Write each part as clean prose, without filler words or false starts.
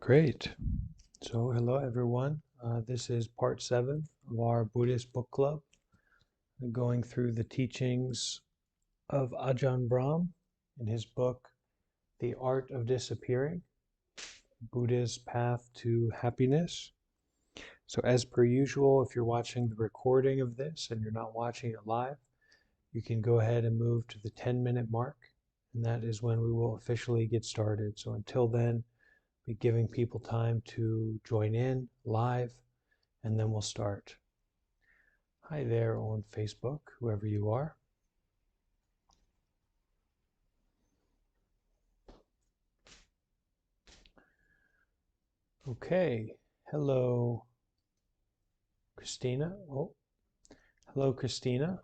Great. So, hello everyone. This is part 7 of our Buddhist book club, going through the teachings of Ajahn Brahm in his book, The Art of Disappearing, Buddha's Path to Happiness. So, as per usual, if you're watching the recording of this and you're not watching it live, you can go ahead and move to the 10-minute mark, and that is when we will officially get started. So, until then, be giving people time to join in live, and then we'll start. Hi there on Facebook, whoever you are. Okay, hello, Christina. Oh, hello, Christina.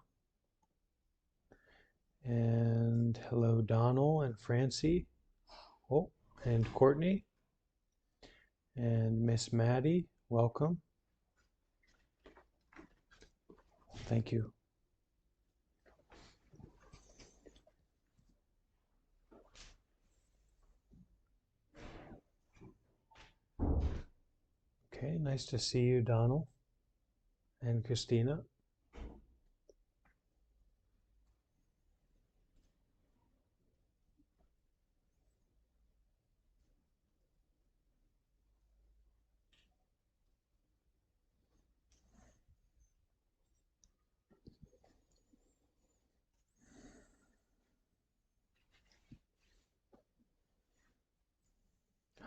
And hello, Donald and Francie. Oh, and Courtney. And Miss Maddie, welcome. Thank you. Okay, nice to see you, Donald and Christina.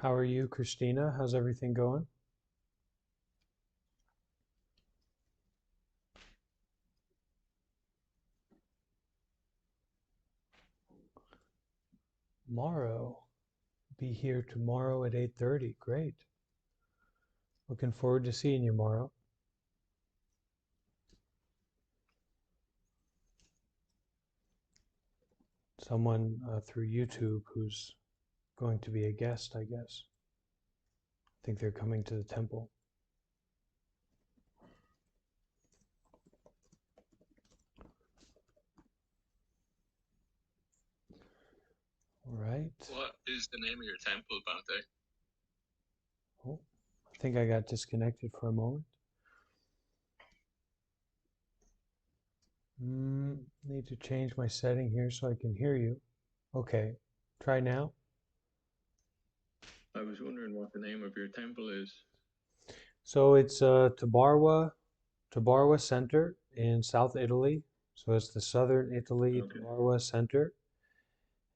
How are you, Christina? How's everything going? Tomorrow. Be here tomorrow at 8:30. Great. Looking forward to seeing you tomorrow. Someone through YouTube who's going to be a guest, I guess. I think they're coming to the temple. All right. What is the name of your temple, Bante? Oh, I think I got disconnected for a moment. Need to change my setting here so I can hear you. Okay, try now. I was wondering what the name of your temple is. So it's Tabarwa Center in South Italy. So it's the Southern Italy Okay. Tabarwa Center,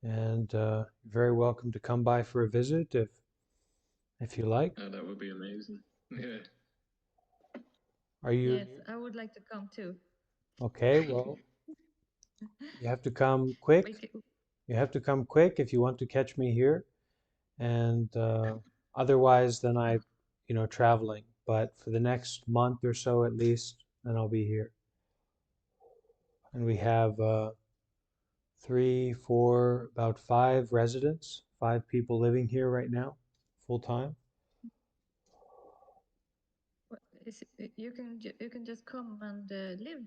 and you're very welcome to come by for a visit if you like. That would be amazing. Yeah. Are you Yes, I would like to come too. okay? Well, you have to come quick. We can, You have to come quick if you want to catch me here, and otherwise, then traveling. But for the next month or so at least, then I'll be here. And we have three, four, about five residents, five people living here right now, full time. you can just come and live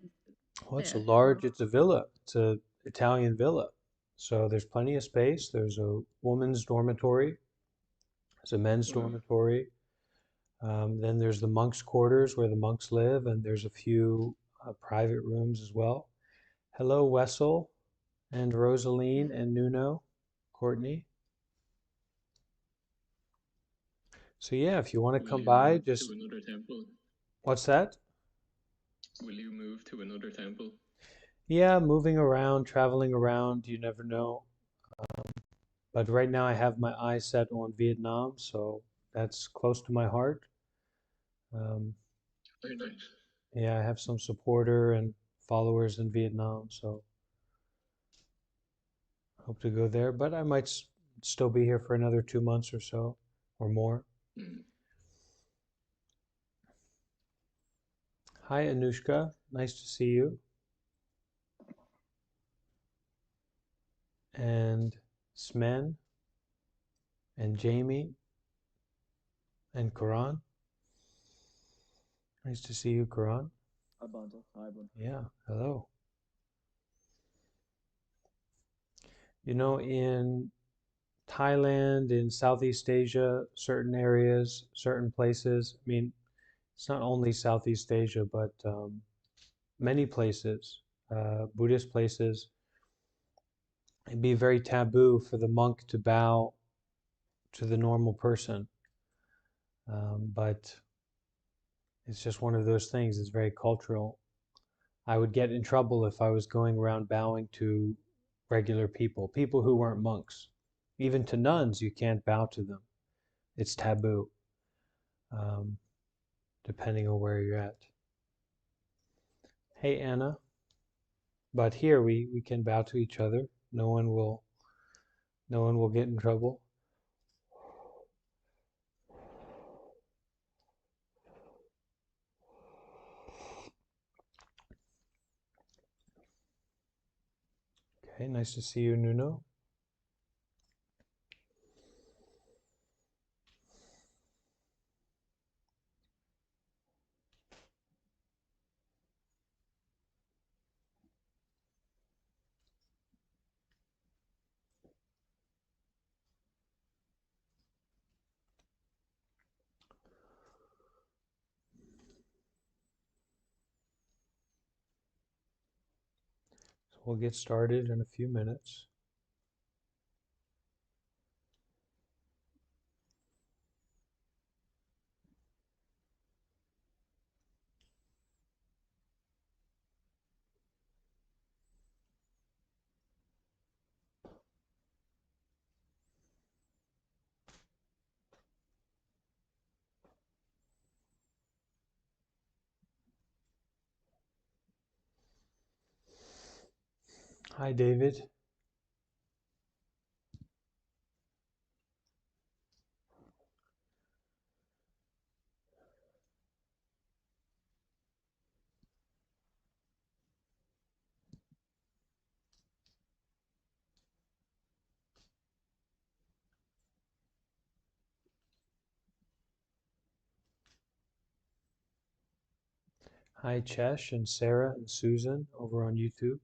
Oh, it's a there, large, or it's a villa. It's a Italian villa. So there's plenty of space. There's a woman's dormitory. There's a men's Wow. dormitory. Then there's the monks' quarters where the monks live, and there's a few private rooms as well. Hello, Wessel and Rosaline and Nuno, Courtney. So yeah, if you want to Will come you by, move just to another temple? what's that? Will you move to another temple? Yeah, moving around, traveling around, you never know. But right now I have my eyes set on Vietnam, so that's close to my heart. Um, Very nice. yeah, I have some supporter and followers in Vietnam, so hope to go there. But I might still be here for another 2 months or so, or more. Mm. Hi, Anushka. Nice to see you. And Smen and Jamie and Karan. Nice to see you, Karan. Hi, Banta. Hi, Banta. Yeah, hello. You know, in Thailand, in Southeast Asia, certain areas, certain places. I mean, it's not only Southeast Asia, but many places, Buddhist places, it'd be very taboo for the monk to bow to the normal person. But it's just one of those things. It's very cultural. I would get in trouble if I was going around bowing to regular people, people who weren't monks. Even to nuns, you can't bow to them. It's taboo, um, depending on where you're at. Hey, Anna. But here we can bow to each other. No one will get in trouble. Okay, nice to see you, Nuno. So we'll get started in a few minutes. Hi, David. Hi, Chesh and Sarah and Susan over on YouTube.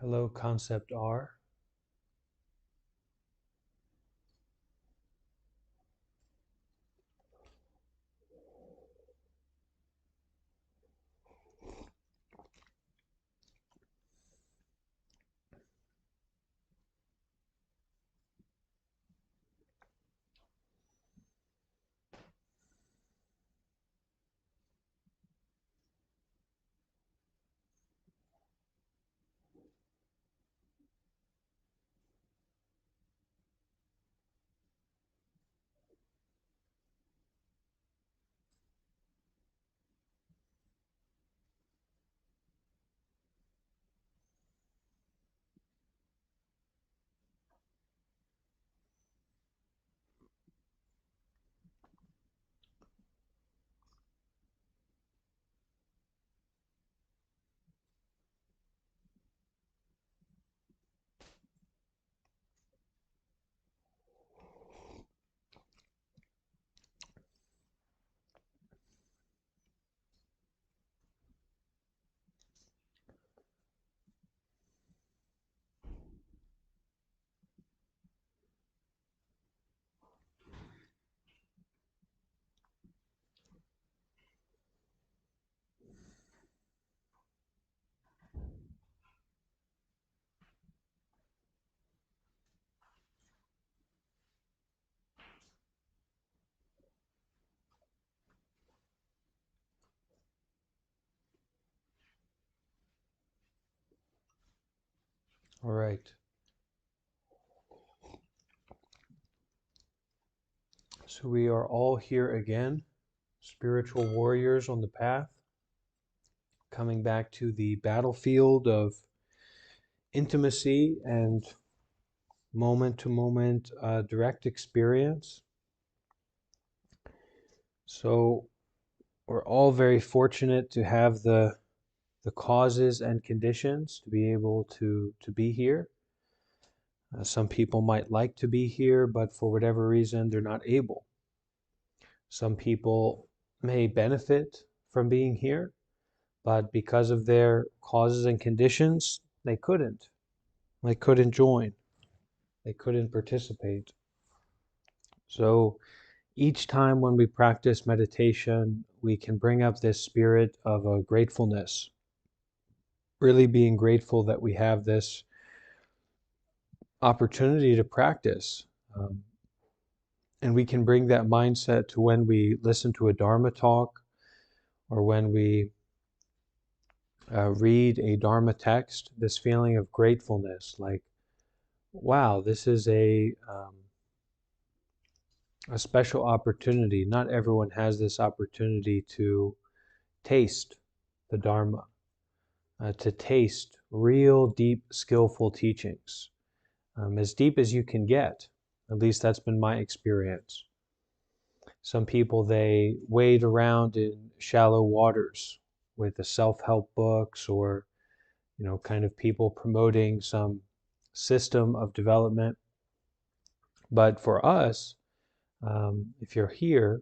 Hello, Concept R. All right. So we are all here again, spiritual warriors on the path, coming back to the battlefield of intimacy and moment-to-moment direct experience. So we're all very fortunate to have the causes and conditions to be able to be here. Some people might like to be here, but for whatever reason, they're not able. Some people may benefit from being here, but because of their causes and conditions, they couldn't. They couldn't join. They couldn't participate. So each time when we practice meditation, we can bring up this spirit of a gratefulness, really being grateful that we have this opportunity to practice. And we can bring that mindset to when we listen to a Dharma talk or when we read a Dharma text, this feeling of gratefulness, like, wow, this is a special opportunity. Not everyone has this opportunity to taste the Dharma, to taste real deep, skillful teachings, as deep as you can get. At least that's been my experience. Some people, they wade around in shallow waters with the self-help books or, kind of people promoting some system of development. But for us, if you're here,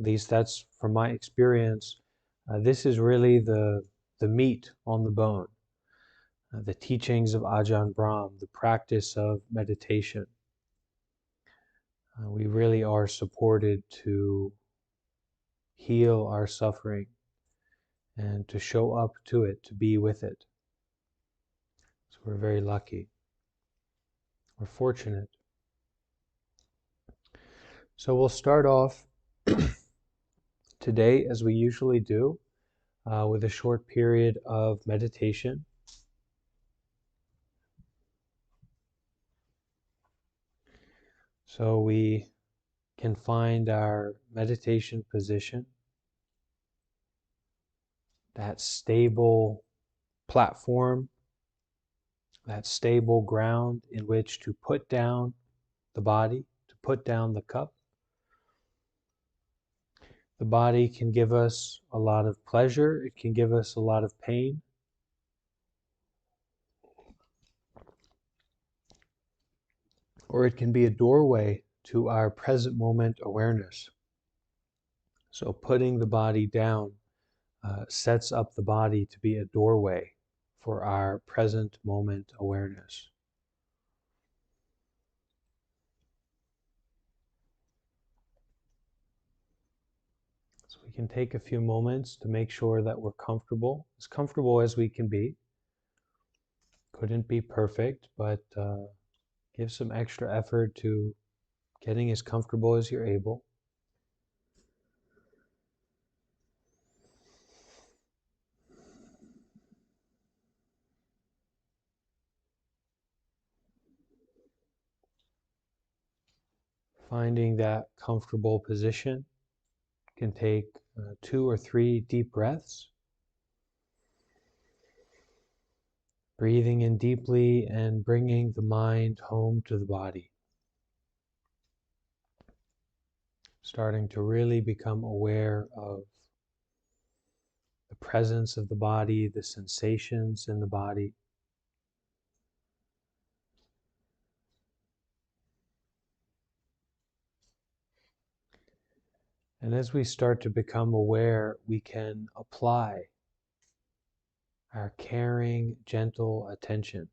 at least that's from my experience, this is really the meat on the bone, the teachings of Ajahn Brahm, the practice of meditation. We really are supported to heal our suffering and to show up to it, to be with it. So we're very lucky. We're fortunate. So we'll start off today, as we usually do, with a short period of meditation. So we can find our meditation position, that stable platform, that stable ground in which to put down the body, to put down the cup. The body can give us a lot of pleasure, it can give us a lot of pain. Or it can be a doorway to our present moment awareness. So putting the body down sets up the body to be a doorway for our present moment awareness. So we can take a few moments to make sure that we're comfortable as we can be. Couldn't be perfect, but give some extra effort to getting as comfortable as you're able. Finding that comfortable position can take 2 or 3 deep breaths. Breathing in deeply and bringing the mind home to the body. Starting to really become aware of the presence of the body, the sensations in the body. And as we start to become aware, we can apply our caring, gentle attention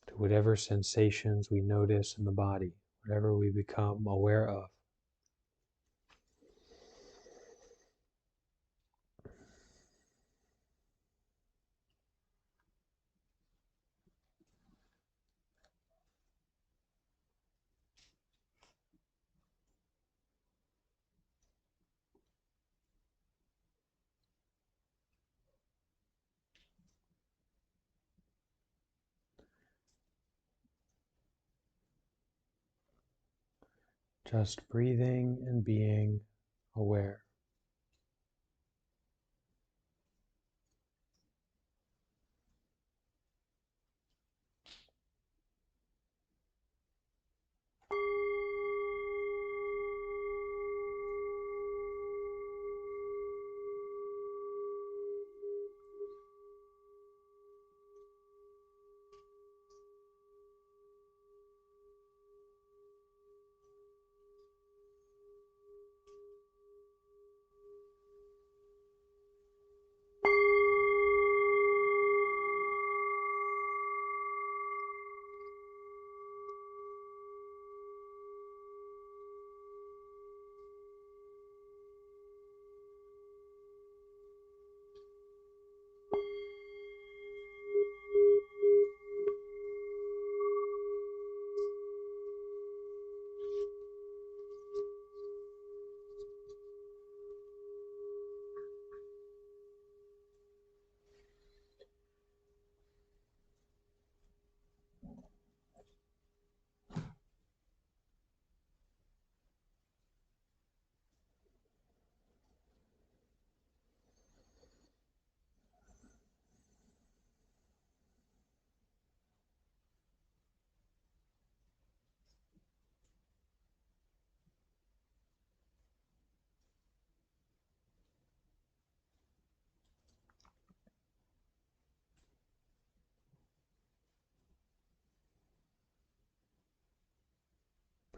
to whatever sensations we notice in the body, whatever we become aware of. Just breathing and being aware.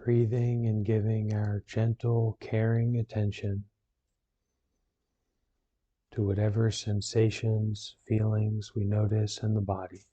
Breathing and giving our gentle, caring attention to whatever sensations, feelings we notice in the body.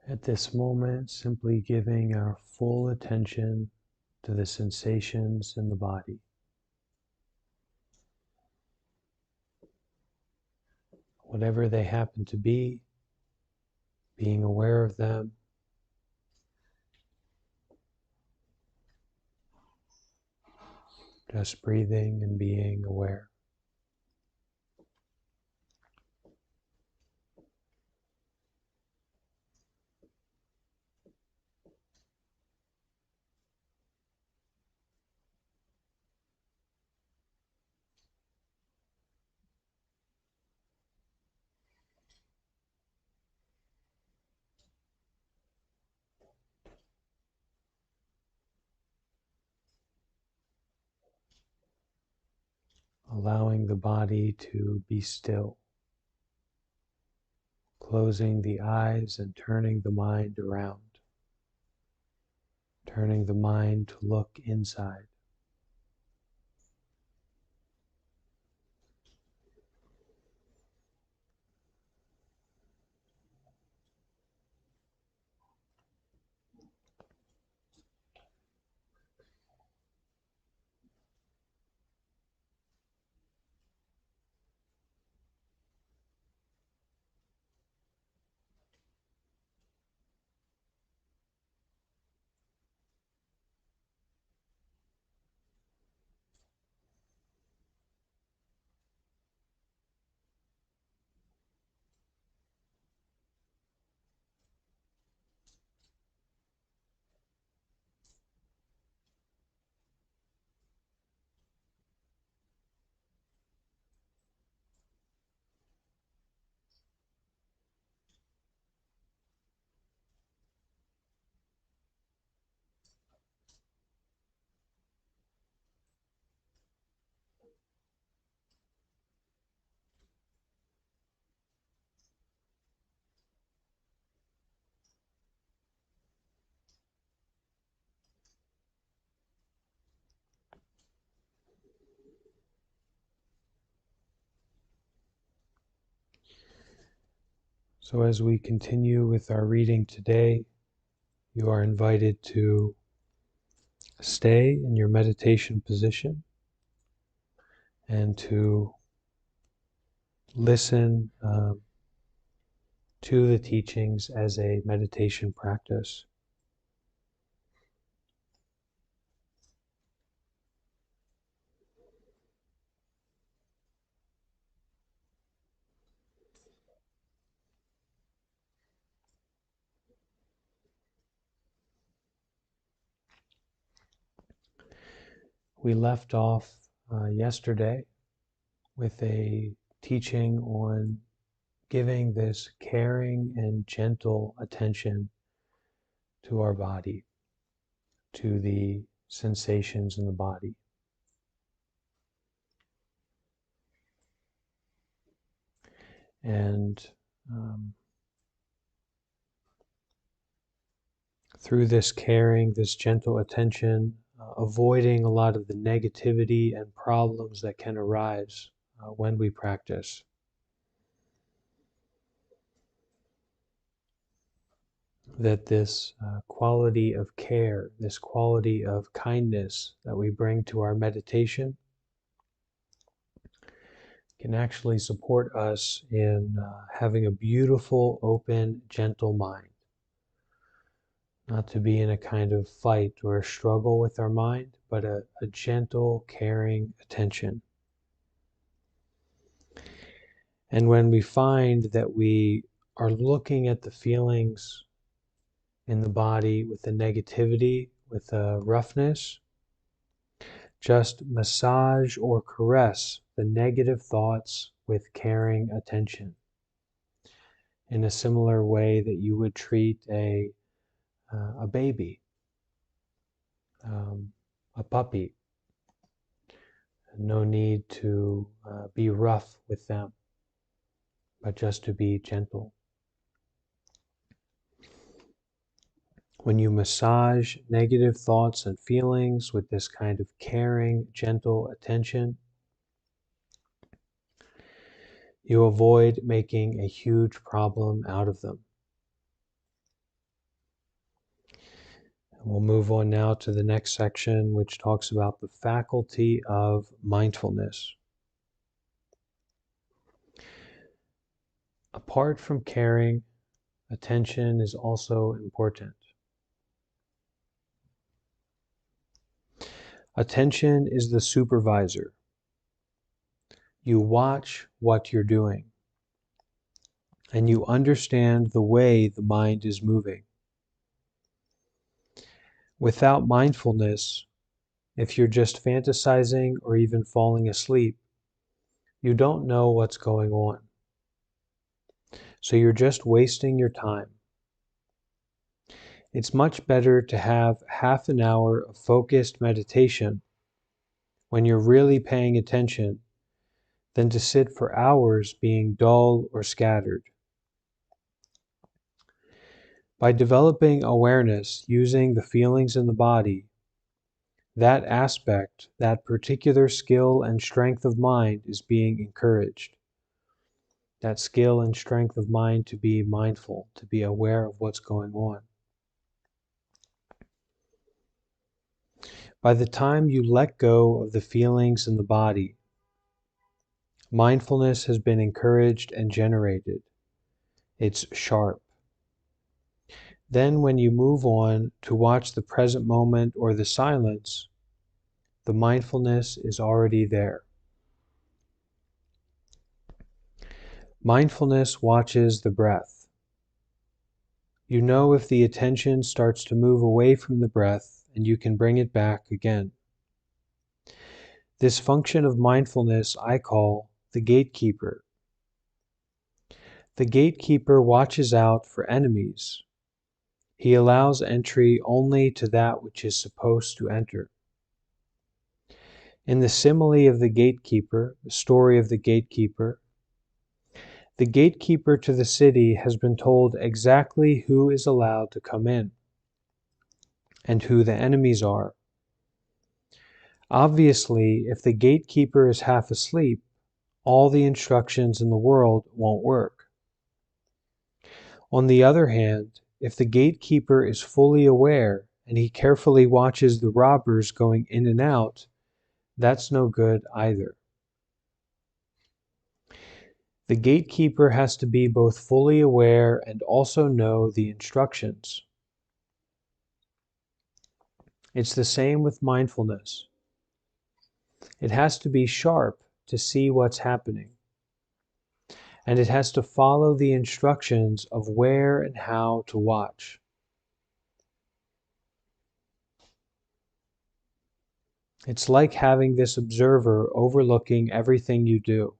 At this moment, simply giving our full attention to the sensations in the body. whatever they happen to be, being aware of them. Just breathing and being aware. Allowing the body to be still. Closing the eyes and turning the mind around. Turning the mind to look inside. So as we continue with our reading today, you are invited to stay in your meditation position and to listen to the teachings as a meditation practice. We left off yesterday with a teaching on giving this caring and gentle attention to our body, to the sensations in the body. And through this caring, this gentle attention, avoiding a lot of the negativity and problems that can arise when we practice. That this quality of care, this quality of kindness that we bring to our meditation can actually support us in having a beautiful, open, gentle mind. Not to be in a kind of fight or a struggle with our mind, but a gentle, caring attention. And when we find that we are looking at the feelings in the body with the negativity, with the roughness, just massage or caress the negative thoughts with caring attention. In a similar way that you would treat a baby, a puppy. No need to be rough with them, but just to be gentle. When you massage negative thoughts and feelings with this kind of caring, gentle attention, you avoid making a huge problem out of them. We'll move on now to the next section, which talks about the faculty of mindfulness. Apart from caring, attention is also important. Attention is the supervisor. You watch what you're doing, and you understand the way the mind is moving. Without mindfulness, if you're just fantasizing or even falling asleep, you don't know what's going on. So you're just wasting your time. It's much better to have half an hour of focused meditation when you're really paying attention than to sit for hours being dull or scattered. By developing awareness using the feelings in the body, that aspect, that particular skill and strength of mind is being encouraged. That skill and strength of mind to be mindful, to be aware of what's going on. By the time you let go of the feelings in the body, mindfulness has been encouraged and generated. It's sharp. Then when you move on to watch the present moment or the silence, the mindfulness is already there. Mindfulness watches the breath. You know if the attention starts to move away from the breath, and you can bring it back again. This function of mindfulness I call the gatekeeper. The gatekeeper watches out for enemies. He allows entry only to that which is supposed to enter. In the simile of the gatekeeper, the story of the gatekeeper to the city has been told exactly who is allowed to come in and who the enemies are. Obviously, if the gatekeeper is half asleep, all the instructions in the world won't work. On the other hand, if the gatekeeper is fully aware and he carefully watches the robbers going in and out, that's no good either. The gatekeeper has to be both fully aware and also know the instructions. It's the same with mindfulness. It has to be sharp to see what's happening. And it has to follow the instructions of where and how to watch. It's like having this observer overlooking everything you do.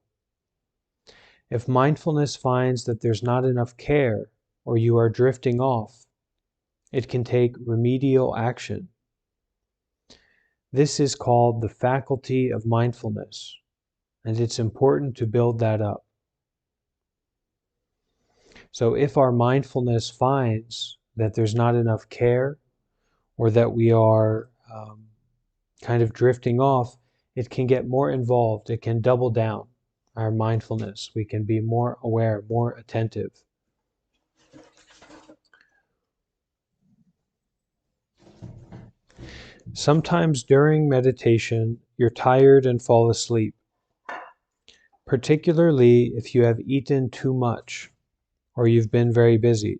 If mindfulness finds that there's not enough care or you are drifting off, it can take remedial action. This is called the faculty of mindfulness, and it's important to build that up. So if our mindfulness finds that there's not enough care or that we are kind of drifting off, it can get more involved. It can double down our mindfulness. We can be more aware, more attentive. Sometimes during meditation, you're tired and fall asleep, particularly if you have eaten too much or you've been very busy.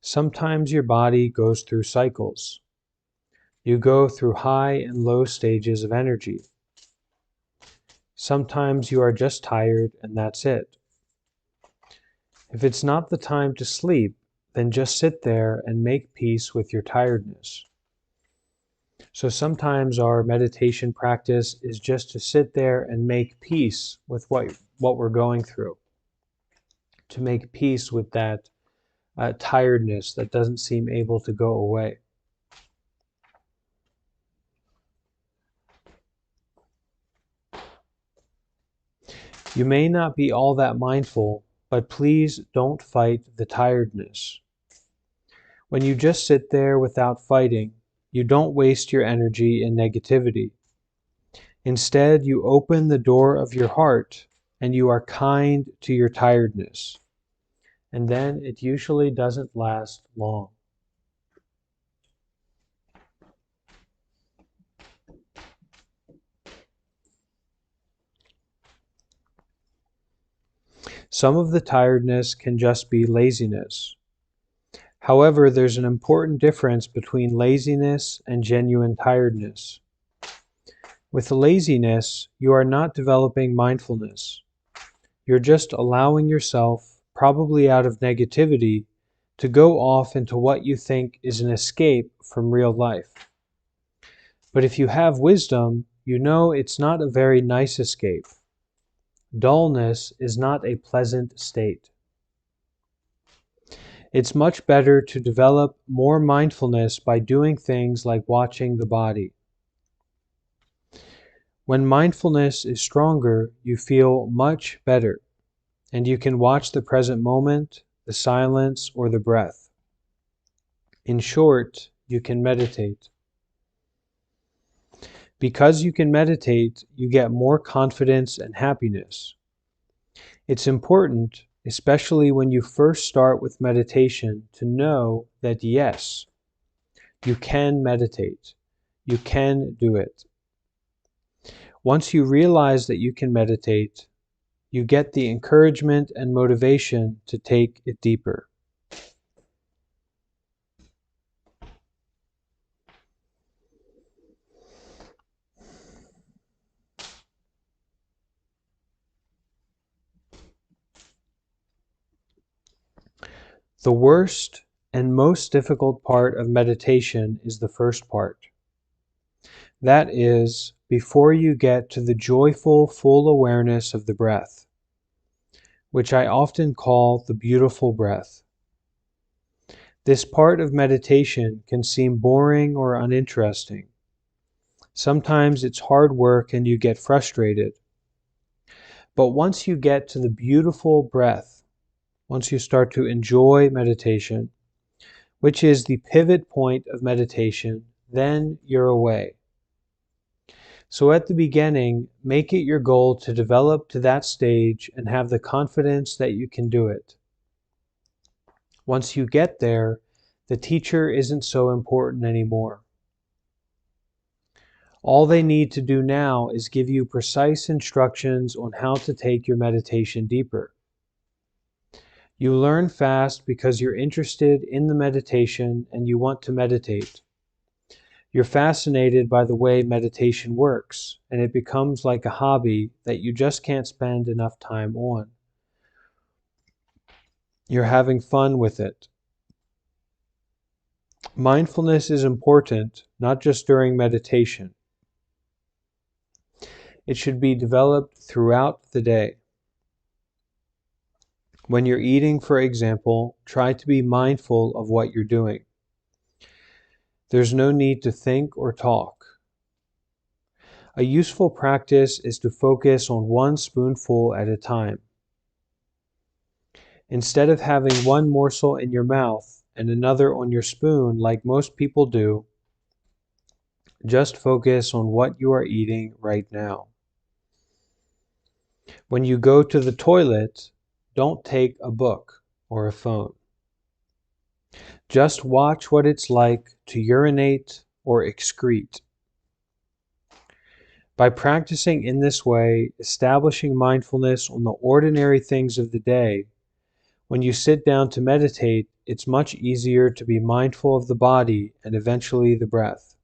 Sometimes your body goes through cycles. You go through high and low stages of energy. Sometimes you are just tired and that's it. If it's not the time to sleep, then just sit there and make peace with your tiredness. So sometimes our meditation practice is just to sit there and make peace with what we're going through, to make peace with that tiredness that doesn't seem able to go away. You may not be all that mindful, but please don't fight the tiredness. When you just sit there without fighting, you don't waste your energy in negativity. Instead, you open the door of your heart and you are kind to your tiredness. And then it usually doesn't last long. Some of the tiredness can just be laziness. However, there's an important difference between laziness and genuine tiredness. With laziness, you are not developing mindfulness. You're just allowing yourself, probably out of negativity, to go off into what you think is an escape from real life. But if you have wisdom, you know it's not a very nice escape. Dullness is not a pleasant state. It's much better to develop more mindfulness by doing things like watching the body. When mindfulness is stronger, you feel much better, and you can watch the present moment, the silence, or the breath. In short, you can meditate. Because you can meditate, you get more confidence and happiness. It's important, especially when you first start with meditation, to know that yes, you can meditate. You can do it. Once you realize that you can meditate, you get the encouragement and motivation to take it deeper. The worst and most difficult part of meditation is the first part. That is, before you get to the joyful, full awareness of the breath, which I often call the beautiful breath. This part of meditation can seem boring or uninteresting. Sometimes it's hard work and you get frustrated. But once you get to the beautiful breath, once you start to enjoy meditation, which is the pivot point of meditation, then you're away. So at the beginning, make it your goal to develop to that stage and have the confidence that you can do it. Once you get there, the teacher isn't so important anymore. All they need to do now is give you precise instructions on how to take your meditation deeper. You learn fast because you're interested in the meditation and you want to meditate. You're fascinated by the way meditation works, and it becomes like a hobby that you just can't spend enough time on. You're having fun with it. Mindfulness is important, not just during meditation. It should be developed throughout the day. When you're eating, for example, try to be mindful of what you're doing. There's no need to think or talk. A useful practice is to focus on one spoonful at a time. Instead of having one morsel in your mouth and another on your spoon like most people do, just focus on what you are eating right now. When you go to the toilet, don't take a book or a phone. Just watch what it's like to urinate or excrete. By practicing in this way, establishing mindfulness on the ordinary things of the day, when you sit down to meditate, it's much easier to be mindful of the body and eventually the breath.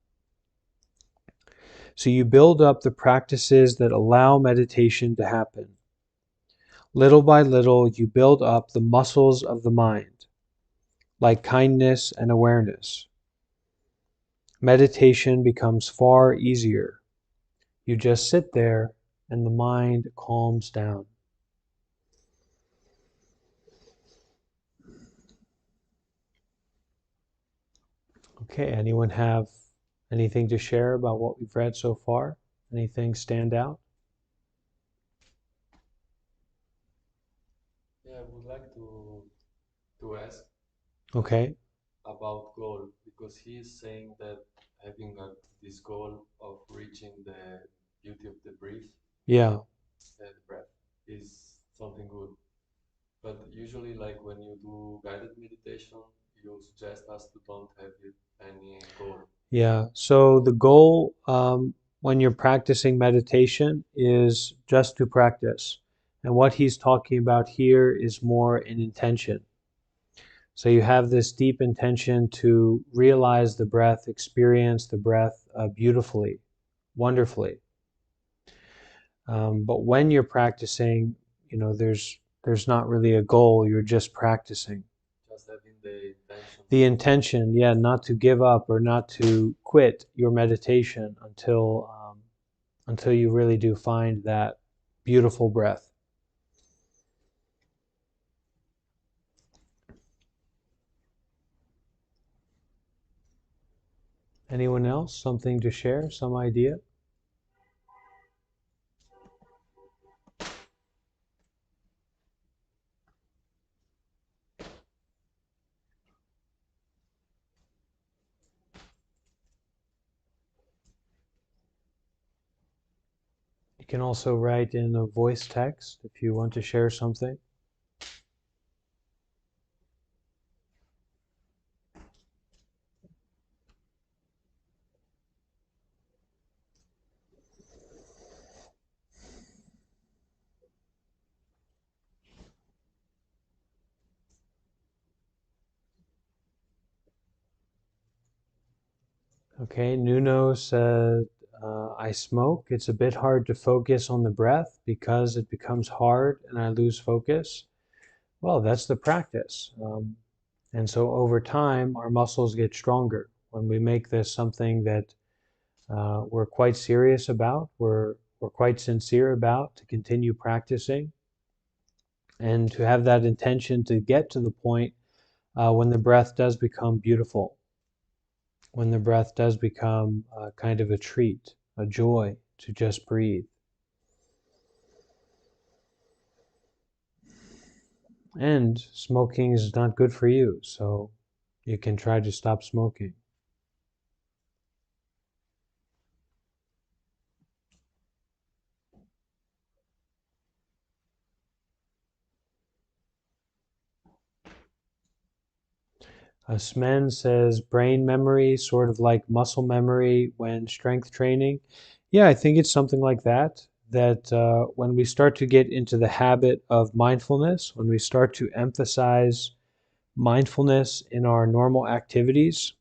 So you build up the practices that allow meditation to happen. Little by little, you build up the muscles of the mind, like kindness and awareness. Meditation becomes far easier. You just sit there and the mind calms down. Okay, anyone have anything to share about what we've read so far? Anything stand out? Yeah, I would like to ask Okay, about goal because he is saying that having this goal of reaching the beauty of the yeah, breath is something good. But usually, like when you do guided meditation, you suggest us to don't have any goal. yeah. So the goal when you're practicing meditation is just to practice And what he's talking about here is more an intention. So you have this deep intention to realize the breath, experience the breath beautifully, wonderfully. But when you're practicing, there's not really a goal. You're just practicing. Just having the intention. The intention, yeah, not to give up or not to quit your meditation until you really do find that beautiful breath. Anyone else? Something to share? Some idea? You can also write in a voice text if you want to share something. Okay, Nuno said, I smoke. It's a bit hard to focus on the breath because it becomes hard and I lose focus. Well, that's the practice. And so over time, our muscles get stronger. When we make this something that we're quite serious about, we're quite sincere about to continue practicing, and to have that intention to get to the point when the breath does become beautiful, when the breath does become kind of a treat, a joy to just breathe. And smoking is not good for you, so you can try to stop smoking. Smen says brain memory, sort of like muscle memory when strength training. Yeah, I think it's something like that. When we start to get into the habit of mindfulness, when we start to emphasize mindfulness in our normal activities,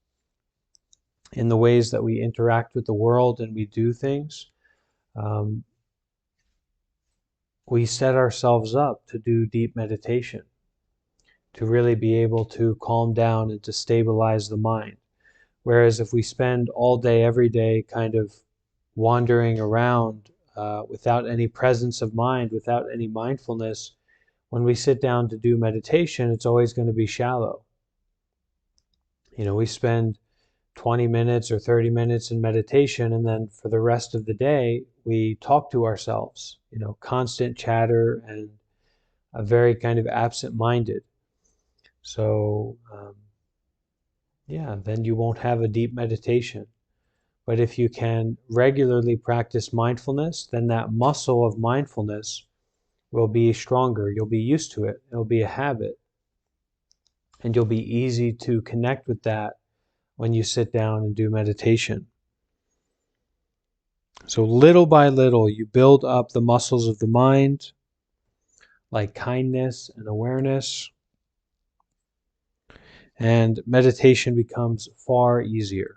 in the ways that we interact with the world and we do things, um, we set ourselves up to do deep meditation, to really be able to calm down and to stabilize the mind. Whereas if we spend all day, every day, kind of wandering around without any presence of mind, without any mindfulness, when we sit down to do meditation, it's always going to be shallow. We spend 20 minutes or 30 minutes in meditation, and then for the rest of the day, we talk to ourselves, constant chatter and a very kind of absent-minded. So, yeah, then you won't have a deep meditation. But if you can regularly practice mindfulness, then that muscle of mindfulness will be stronger. You'll be used to it. It'll be a habit. And you'll be easy to connect with that when you sit down and do meditation. So little by little, you build up the muscles of the mind, like kindness and awareness, and meditation becomes far easier.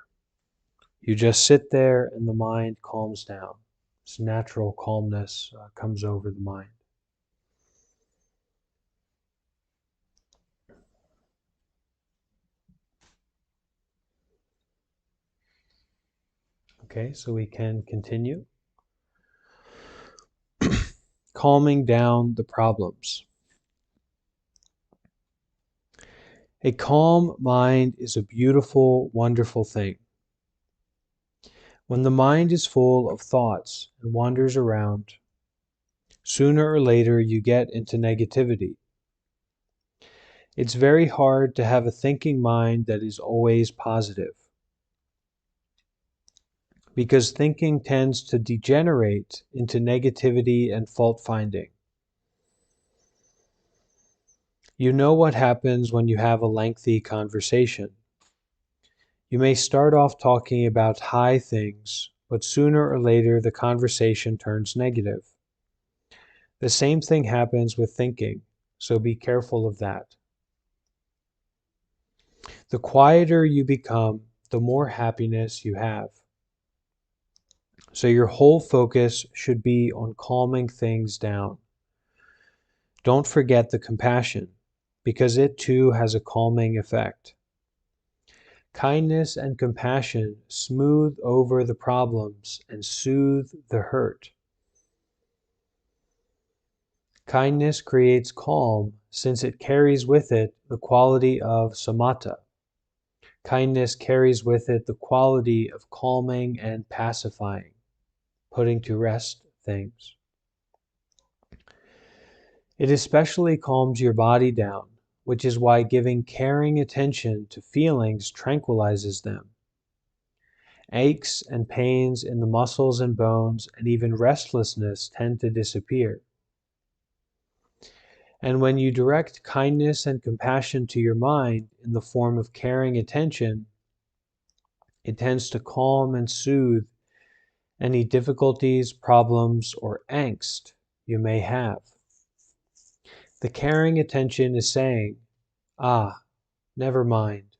You just sit there and the mind calms down. This natural calmness comes over the mind. Okay, so we can continue. Calming down the problems. A calm mind is a beautiful, wonderful thing. When the mind is full of thoughts and wanders around, sooner or later you get into negativity. It's very hard to have a thinking mind that is always positive, because thinking tends to degenerate into negativity and fault finding. You know what happens when you have a lengthy conversation. You may start off talking about high things, but sooner or later the conversation turns negative. The same thing happens with thinking, so be careful of that. The quieter you become, the more happiness you have. So your whole focus should be on calming things down. Don't forget the compassion, because it too has a calming effect. Kindness and compassion smooth over the problems and soothe the hurt. Kindness creates calm since it carries with it the quality of samatha. Kindness carries with it the quality of calming and pacifying, putting to rest things. It especially calms your body down, which is why giving caring attention to feelings tranquilizes them. Aches and pains in the muscles and bones and even restlessness tend to disappear. And when you direct kindness and compassion to your mind in the form of caring attention, it tends to calm and soothe any difficulties, problems, or angst you may have. The caring attention is saying, "Ah, never mind,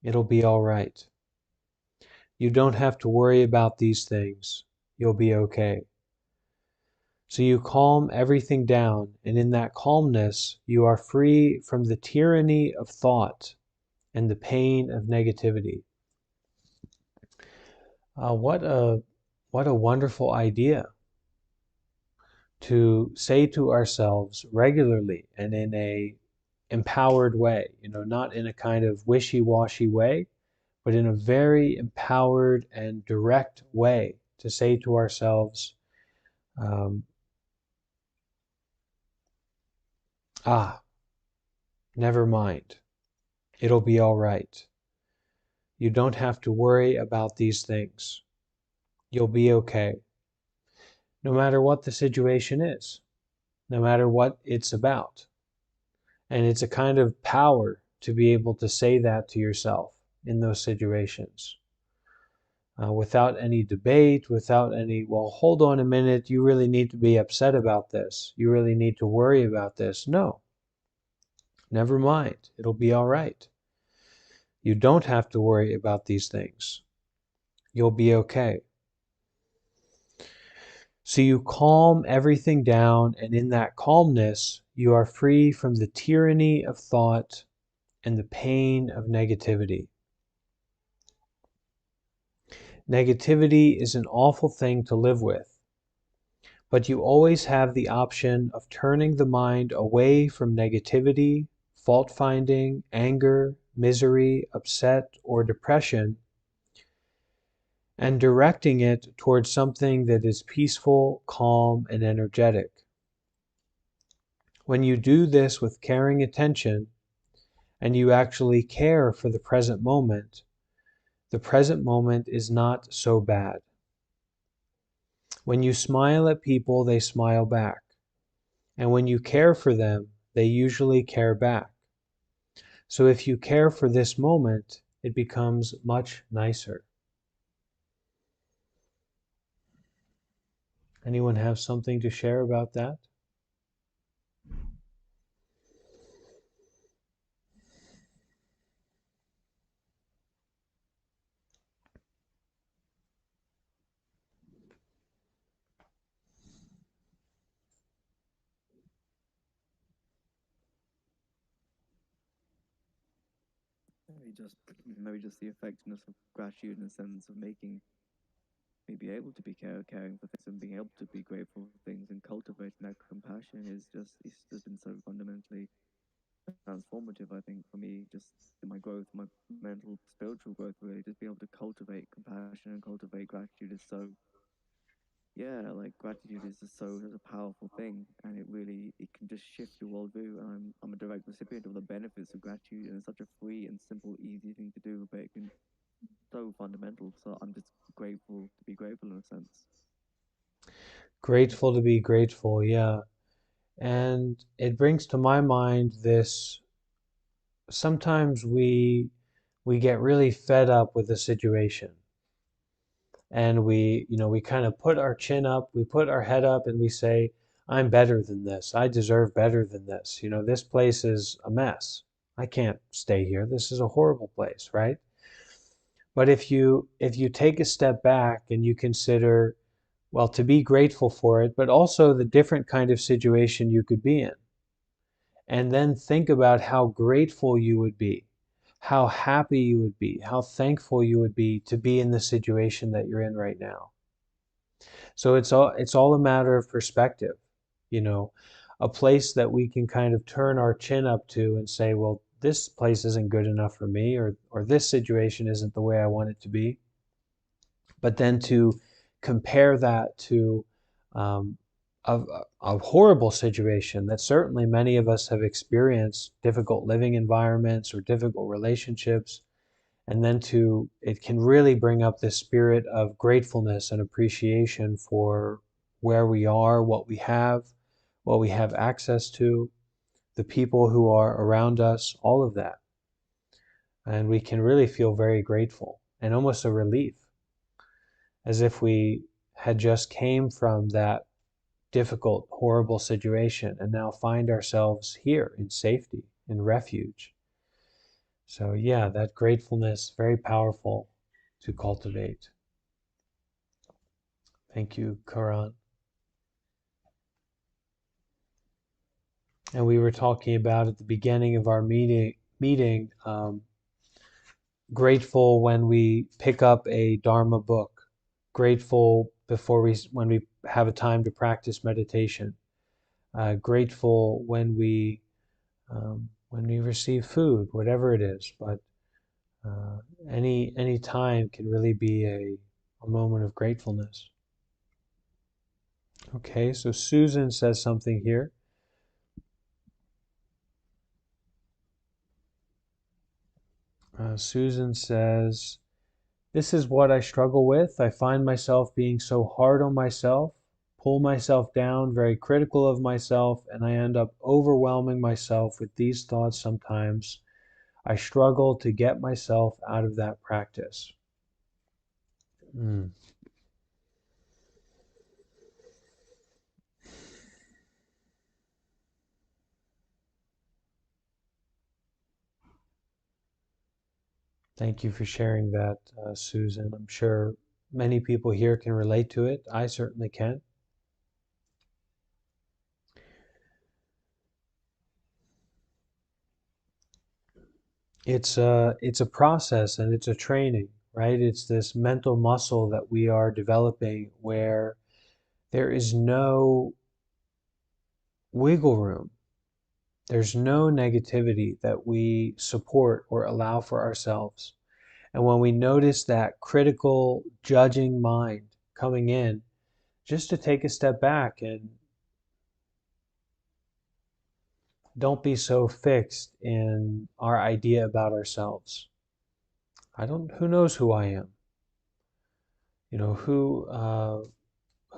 it'll be all right. You don't have to worry about these things. You'll be okay." So you calm everything down, and in that calmness, you are free from the tyranny of thought and the pain of negativity. What a wonderful idea to say to ourselves regularly and in a empowered way, not in a kind of wishy-washy way, but in a very empowered and direct way to say to ourselves, um, ah, never mind. It'll be all right. You don't have to worry about these things. You'll be okay. No matter what the situation is, no matter what it's about. And it's a kind of power to be able to say that to yourself in those situations. Without any debate, without any, well, hold on a minute, you really need to be upset about this. You really need to worry about this. No, never mind. It'll be all right. You don't have to worry about these things. You'll be okay. So you calm everything down, and in that calmness, you are free from the tyranny of thought and the pain of negativity. Negativity is an awful thing to live with, but you always have the option of turning the mind away from negativity, fault-finding, anger, misery, upset, or depression, and directing it towards something that is peaceful, calm, and energetic. When you do this with caring attention, and you actually care for the present moment is not so bad. When you smile at people, they smile back. And when you care for them, they usually care back. So if you care for this moment, it becomes much nicer. Anyone have something to share about that? Maybe just the effectiveness of gratitude in the sense of making me be able to be caring for things and being able to be grateful for things and cultivating that compassion is just it's just been so fundamentally transformative. I think for me, just in my growth, my mental spiritual growth, really, just being able to cultivate compassion and cultivate gratitude is so like gratitude is just so such a powerful thing, and it can just shift your worldview. And I'm a direct recipient of the benefits of gratitude, and it's such a free and simple, easy thing to do, but it can so fundamental. So I'm just grateful to be grateful in a sense. Grateful to be grateful, yeah. And it brings to my mind this, sometimes we get really fed up with the situation, and we kind of put our chin up, we put our head up, and we say, I'm better than this. I deserve better than this. You know, this place is a mess. I can't stay here. This is a horrible place, right? But if you take a step back and you consider, well, to be grateful for it, but also the different kind of situation you could be in, and then think about how grateful you would be, how happy you would be, how thankful you would be to be in the situation that you're in right now. So it's all a matter of perspective, you know, a place that we can kind of turn our chin up to and say, well, this place isn't good enough for me, or this situation isn't the way I want it to be. But then to compare that to um, a horrible situation that certainly many of us have experienced, difficult living environments or difficult relationships, and then it can really bring up this spirit of gratefulness and appreciation for where we are, what we have access to, the people who are around us, all of that. And we can really feel very grateful and almost a relief, as if we had just came from that difficult, horrible situation and now find ourselves here in safety, in refuge. So yeah, that gratefulness, very powerful to cultivate. Thank you, Karan. And we were talking about at the beginning of our meeting, grateful when we pick up a Dharma book, grateful when we have a time to practice meditation, grateful when we receive food, whatever it is. But any time can really be a moment of gratefulness. Okay, so Susan says something here. Susan says, "This is what I struggle with. I find myself being so hard on myself, pull myself down, very critical of myself, and I end up overwhelming myself with these thoughts sometimes. I struggle to get myself out of that practice." Mm. Thank you for sharing that, Susan. I'm sure many people here can relate to it. I certainly can. It's a process and it's a training, right? It's this mental muscle that we are developing where there is no wiggle room. There's no negativity that we support or allow for ourselves. And when we notice that critical, judging mind coming in, just to take a step back and don't be so fixed in our idea about ourselves. Who knows who I am? You know, who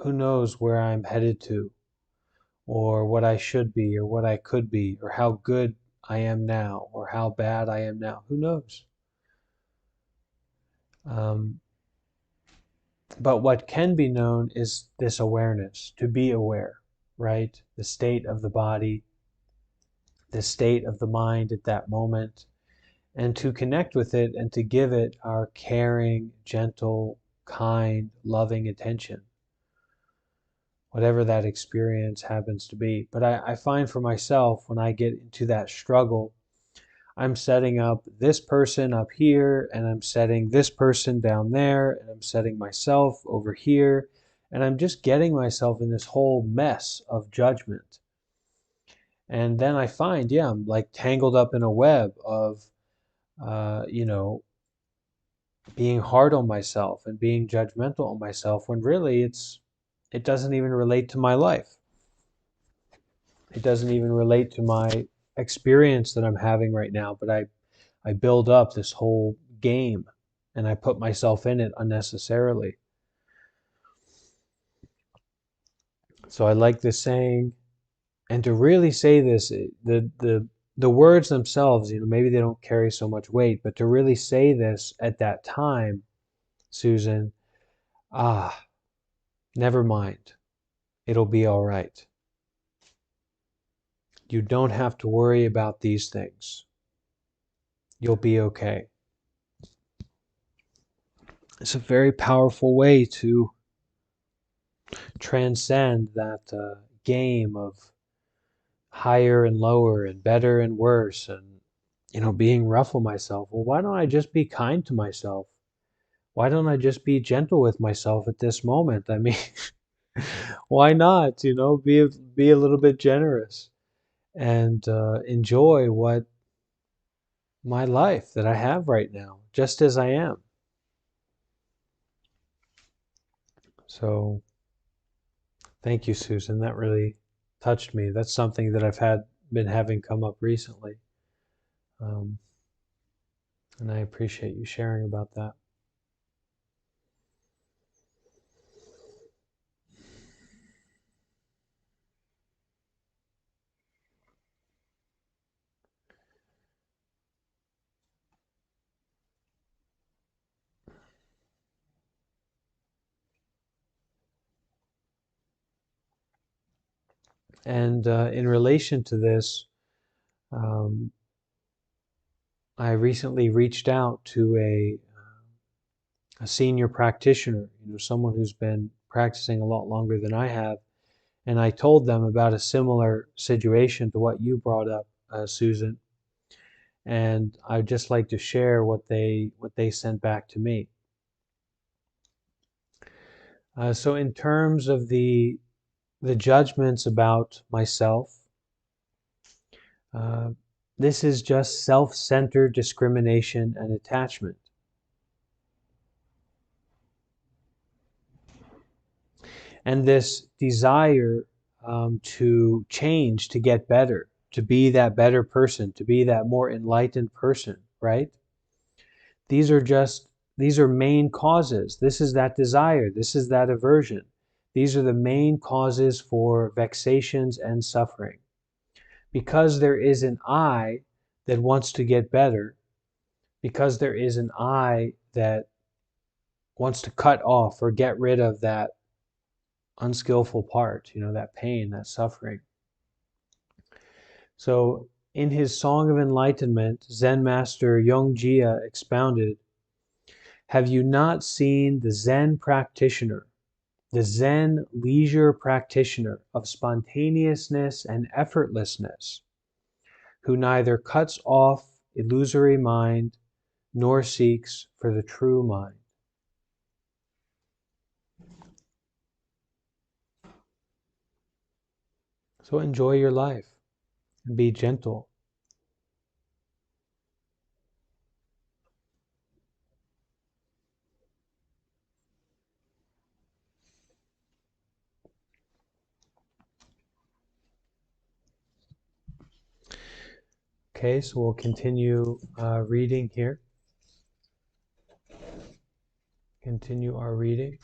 knows where I'm headed to, or what I should be, or what I could be, or how good I am now, or how bad I am now. Who knows? Um, but what can be known is this awareness, to be aware, right? The state of the body, the state of the mind at that moment, and to connect with it and to give it our caring, gentle, kind, loving attention, whatever that experience happens to be. But I find for myself, when I get into that struggle, I'm setting up this person up here, and I'm setting this person down there, and I'm setting myself over here, and I'm just getting myself in this whole mess of judgment. And then I find, yeah, I'm like tangled up in a web of, you know, being hard on myself and being judgmental on myself when really it doesn't even relate to my life. It doesn't even relate to my experience that I'm having right now, but I build up this whole game and I put myself in it unnecessarily. So I like this saying, and to really say this, the words themselves, you know, maybe they don't carry so much weight, but to really say this at that time, Susan, never mind. It'll be all right. You don't have to worry about these things. You'll be okay. It's a very powerful way to transcend that game of higher and lower and better and worse and, being rough on myself. Well, why don't I just be kind to myself? Why don't I just be gentle with myself at this moment? I mean, why not, be a little bit generous and enjoy what my life that I have right now, just as I am. So thank you, Susan. That really touched me. That's something that I've been having come up recently. Um, and I appreciate you sharing about that. And in relation to this, um, I recently reached out to a senior practitioner, someone who's been practicing a lot longer than I have, and I told them about a similar situation to what you brought up, Susan. And I'd just like to share what they sent back to me. So in terms of the judgments about myself, uh, this is just self-centered discrimination and attachment. And this desire to change, to get better, to be that better person, to be that more enlightened person, right? These are main causes. This is that desire. This is that aversion. These are the main causes for vexations and suffering. Because there is an I that wants to get better, because there is an I that wants to cut off or get rid of that unskillful part, that pain, that suffering. So in his Song of Enlightenment, Zen Master Yongjia expounded, have you not seen the Zen practitioner, the Zen leisure practitioner of spontaneousness and effortlessness, who neither cuts off illusory mind nor seeks for the true mind? So enjoy your life and be gentle. Okay, so we'll continue reading here. Continue our reading.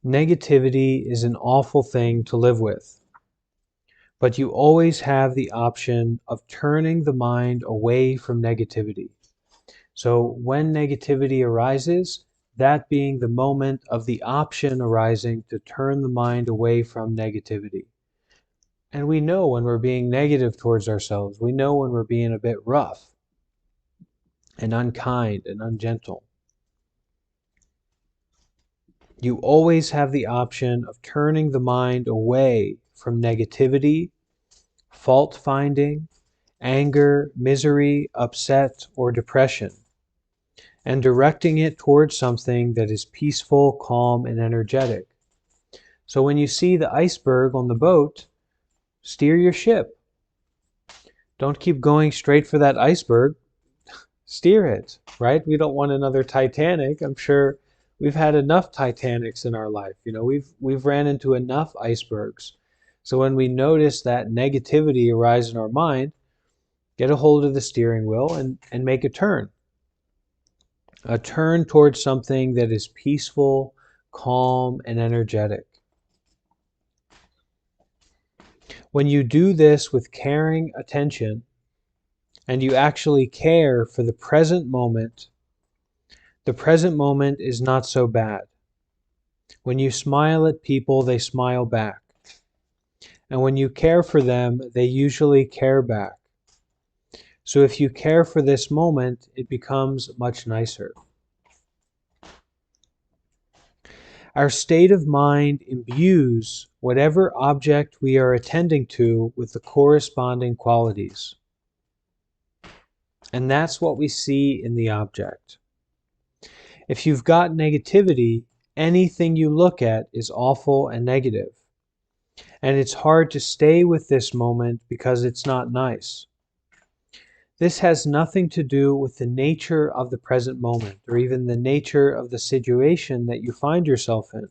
Negativity is an awful thing to live with, but you always have the option of turning the mind away from negativity. So when negativity arises, that being the moment of the option arising to turn the mind away from negativity. And we know when we're being negative towards ourselves. We know when we're being a bit rough and unkind and ungentle. You always have the option of turning the mind away from negativity, fault finding, anger, misery, upset, or depression, and directing it towards something that is peaceful, calm, and energetic. So when you see the iceberg on the boat, steer your ship. Don't keep going straight for that iceberg. Steer it, right? We don't want another Titanic. I'm sure we've had enough Titanics in our life. We've ran into enough icebergs. So when we notice that negativity arise in our mind, get a hold of the steering wheel and make a turn. A turn towards something that is peaceful, calm, and energetic. When you do this with caring attention, and you actually care for the present moment is not so bad. When you smile at people, they smile back. And when you care for them, they usually care back. So if you care for this moment, it becomes much nicer. Our state of mind imbues whatever object we are attending to with the corresponding qualities. And that's what we see in the object. If you've got negativity, anything you look at is awful and negative. And it's hard to stay with this moment because it's not nice. This has nothing to do with the nature of the present moment or even the nature of the situation that you find yourself in.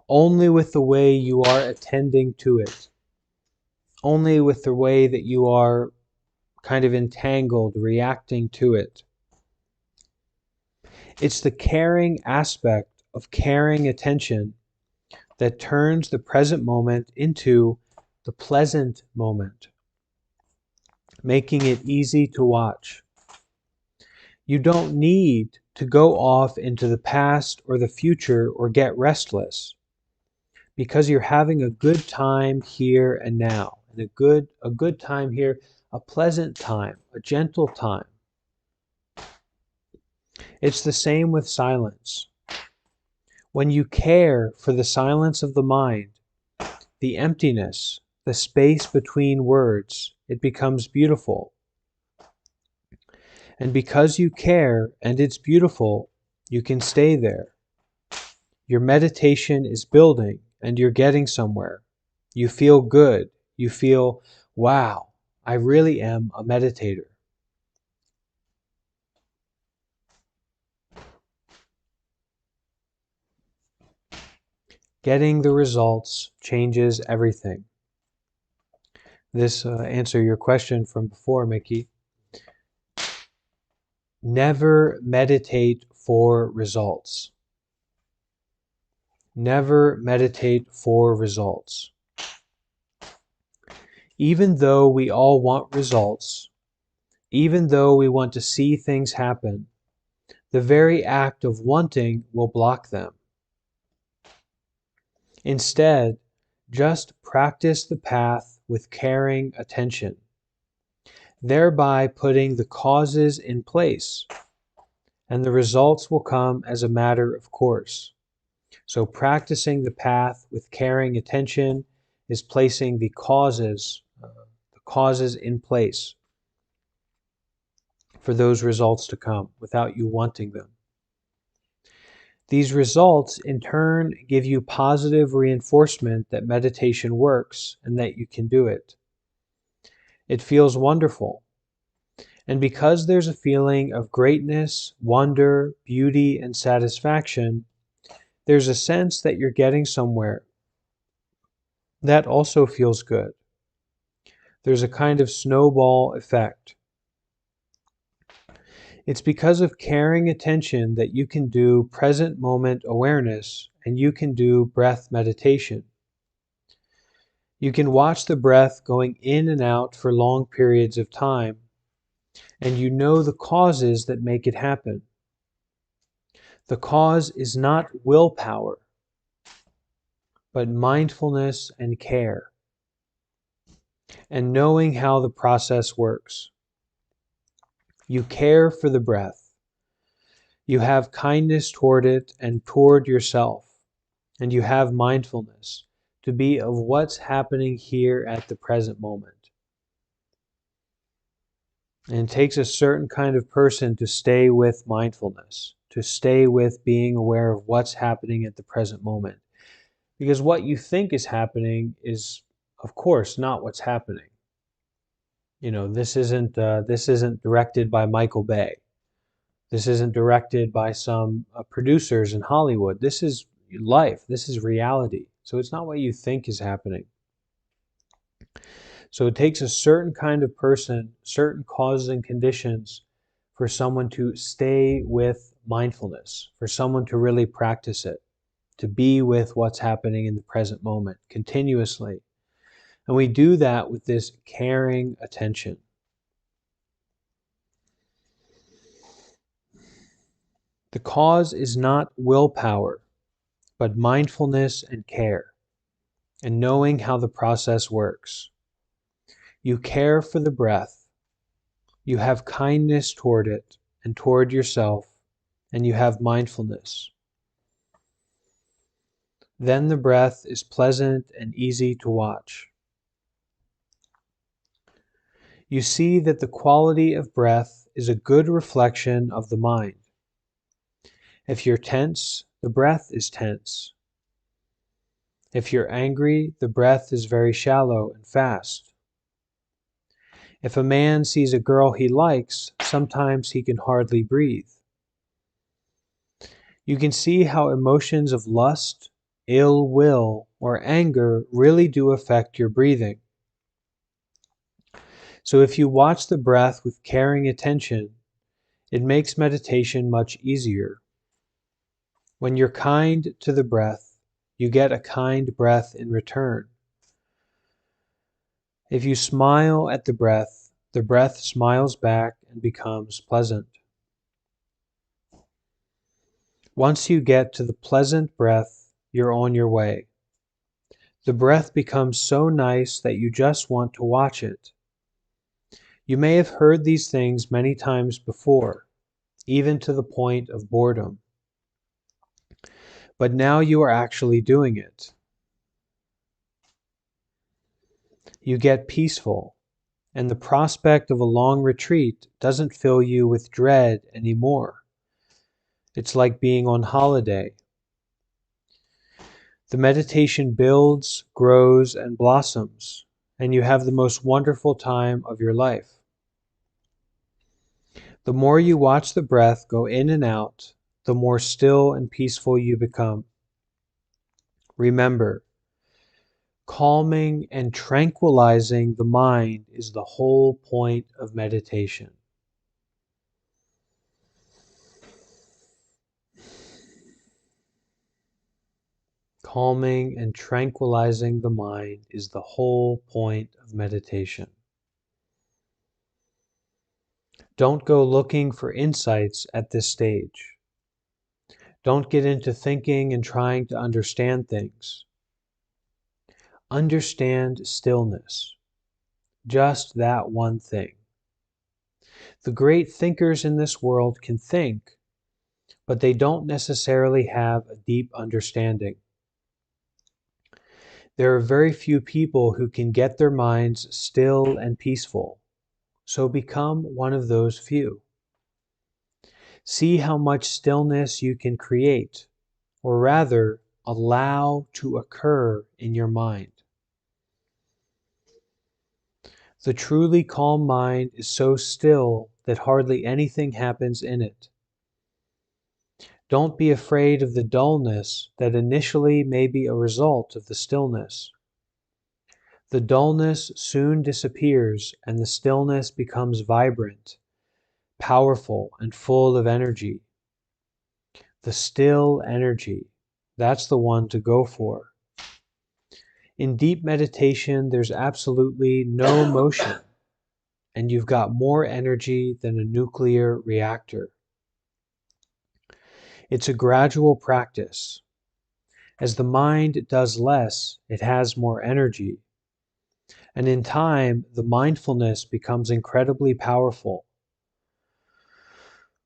Only with the way you are attending to it. Only with the way that you are kind of entangled, reacting to it. It's the caring aspect of caring attention that turns the present moment into the pleasant moment, making it easy to watch. You don't need to go off into the past or the future or get restless because you're having a good time here and now. And a good time here, a pleasant time, a gentle time. It's the same with silence. When you care for the silence of the mind, the emptiness, the space between words, it becomes beautiful. And because you care and it's beautiful, you can stay there. Your meditation is building and you're getting somewhere. You feel good. You feel, wow, I really am a meditator. Getting the results changes everything. This answer your question from before, Mickey. Never meditate for results. Never meditate for results. Even though we all want results, even though we want to see things happen, the very act of wanting will block them. Instead, just practice the path with caring attention, thereby putting the causes in place, and the results will come as a matter of course. So practicing the path with caring attention is placing the causes in place for those results to come without you wanting them. These results in turn give you positive reinforcement that meditation works and that you can do it. It feels wonderful. And because there's a feeling of greatness, wonder, beauty, and satisfaction, there's a sense that you're getting somewhere. That also feels good. There's a kind of snowball effect. It's because of caring attention that you can do present moment awareness and you can do breath meditation. You can watch the breath going in and out for long periods of time, and you know the causes that make it happen. The cause is not willpower, but mindfulness and care, and knowing how the process works. You care for the breath. You have kindness toward it and toward yourself, and you have mindfulness to be of what's happening here at the present moment. And it takes a certain kind of person to stay with mindfulness, to stay with being aware of what's happening at the present moment. Because what you think is happening is, of course, not what's happening. You know, this isn't directed by Michael Bay. This isn't directed by some producers in Hollywood. This is life. This is reality. So it's not what you think is happening. So it takes a certain kind of person, certain causes and conditions for someone to stay with mindfulness, for someone to really practice it, to be with what's happening in the present moment continuously. And we do that with this caring attention. The cause is not willpower, but mindfulness and care, and knowing how the process works. You care for the breath, you have kindness toward it and toward yourself, and you have mindfulness. Then the breath is pleasant and easy to watch. You see that the quality of breath is a good reflection of the mind. If you're tense, the breath is tense. If you're angry, the breath is very shallow and fast. If a man sees a girl he likes, sometimes he can hardly breathe. You can see how emotions of lust, ill will, or anger really do affect your breathing. So if you watch the breath with caring attention, it makes meditation much easier. When you're kind to the breath, you get a kind breath in return. If you smile at the breath smiles back and becomes pleasant. Once you get to the pleasant breath, you're on your way. The breath becomes so nice that you just want to watch it. You may have heard these things many times before, even to the point of boredom. But now you are actually doing it. You get peaceful, and the prospect of a long retreat doesn't fill you with dread anymore. It's like being on holiday. The meditation builds, grows, and blossoms, and you have the most wonderful time of your life. The more you watch the breath go in and out, the more still and peaceful you become. Remember, calming and tranquilizing the mind is the whole point of meditation. Calming and tranquilizing the mind is the whole point of meditation. Don't go looking for insights at this stage. Don't get into thinking and trying to understand things. Understand stillness, just that one thing. The great thinkers in this world can think, but they don't necessarily have a deep understanding. There are very few people who can get their minds still and peaceful, so become one of those few. See how much stillness you can create, or rather, allow to occur in your mind. The truly calm mind is so still that hardly anything happens in it. Don't be afraid of the dullness that initially may be a result of the stillness. The dullness soon disappears and the stillness becomes vibrant, powerful, and full of energy. The still energy, that's the one to go for. In deep meditation, there's absolutely no motion, and you've got more energy than a nuclear reactor. It's a gradual practice. As the mind does less, it has more energy. And in time, the mindfulness becomes incredibly powerful.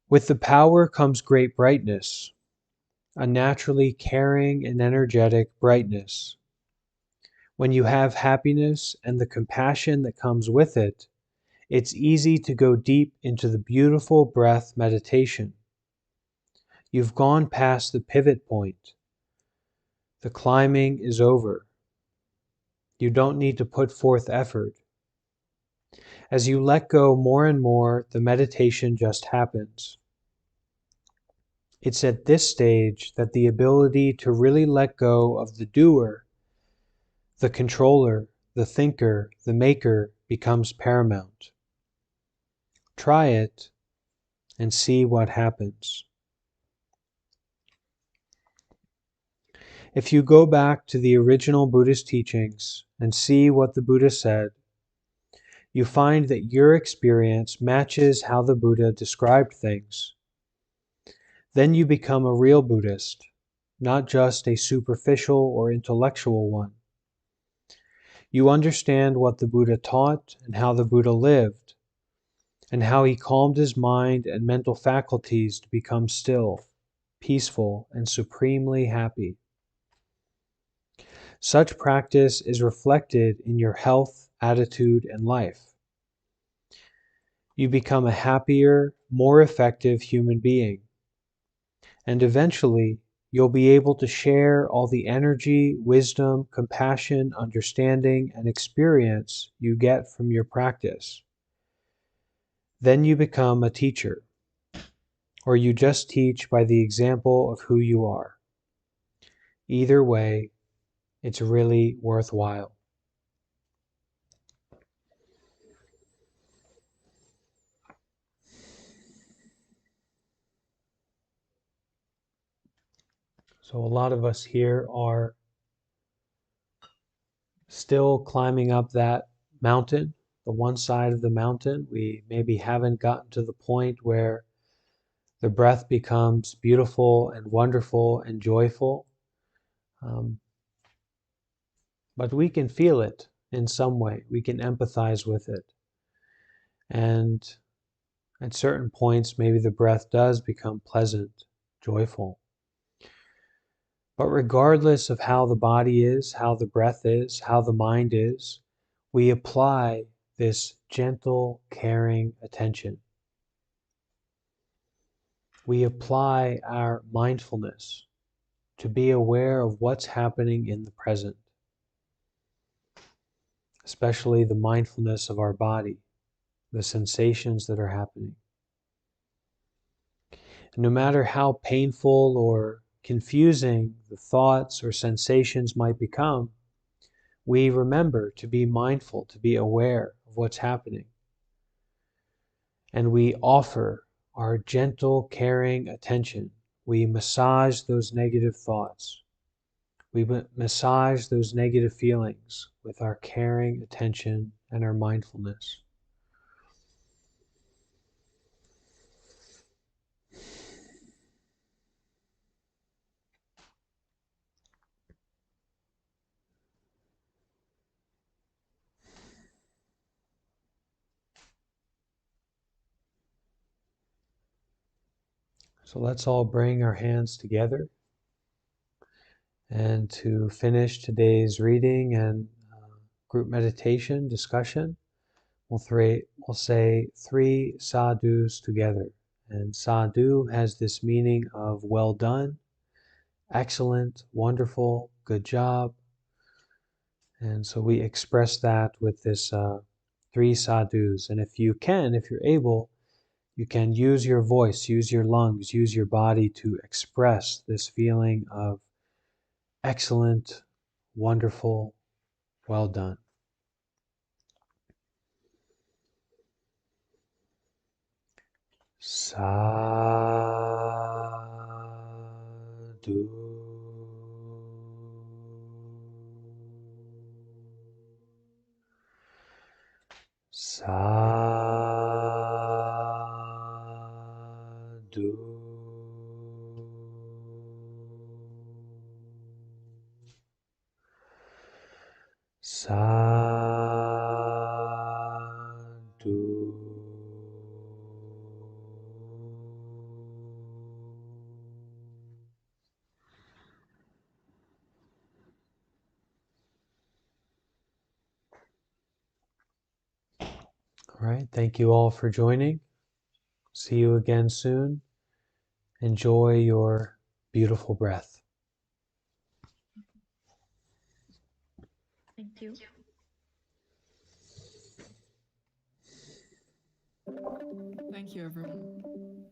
With the power comes great brightness, a naturally caring and energetic brightness. When you have happiness and the compassion that comes with it, it's easy to go deep into the beautiful breath meditation. You've gone past the pivot point. The climbing is over. You don't need to put forth effort. As you let go more and more, the meditation just happens. It's at this stage that the ability to really let go of the doer, the controller, the thinker, the maker becomes paramount. Try it and see what happens. If you go back to the original Buddhist teachings and see what the Buddha said, you find that your experience matches how the Buddha described things. Then you become a real Buddhist, not just a superficial or intellectual one. You understand what the Buddha taught and how the Buddha lived, and how he calmed his mind and mental faculties to become still, peaceful, and supremely happy. Such practice is reflected in your health, attitude, and life. You become a happier, more effective human being. And eventually, you'll be able to share all the energy, wisdom, compassion, understanding, and experience you get from your practice. Then you become a teacher, or you just teach by the example of who you are. Either way, it's really worthwhile. So a lot of us here are still climbing up that mountain, the one side of the mountain. We maybe haven't gotten to the point where the breath becomes beautiful and wonderful and joyful. But we can feel it in some way. We can empathize with it. And at certain points, maybe the breath does become pleasant, joyful. But regardless of how the body is, how the breath is, how the mind is, we apply this gentle, caring attention. We apply our mindfulness to be aware of what's happening in the present, especially the mindfulness of our body, the sensations that are happening. And no matter how painful or confusing the thoughts or sensations might become, we remember to be mindful, to be aware of what's happening. And we offer our gentle, caring attention. We massage those negative thoughts. We massage those negative feelings with our caring attention and our mindfulness. So let's all bring our hands together. And to finish today's reading and group meditation discussion, we'll say three sadhus together. And sadhu has this meaning of well done, excellent, wonderful, good job. And so we express that with this three sadhus. And if you're able, you can use your voice, use your lungs, use your body to express this feeling of excellent, wonderful, well done. Sadhu. Sadhu. Sadhu. All right, thank you all for joining. See you again soon. Enjoy your beautiful breath. Thank you. Thank you, everyone.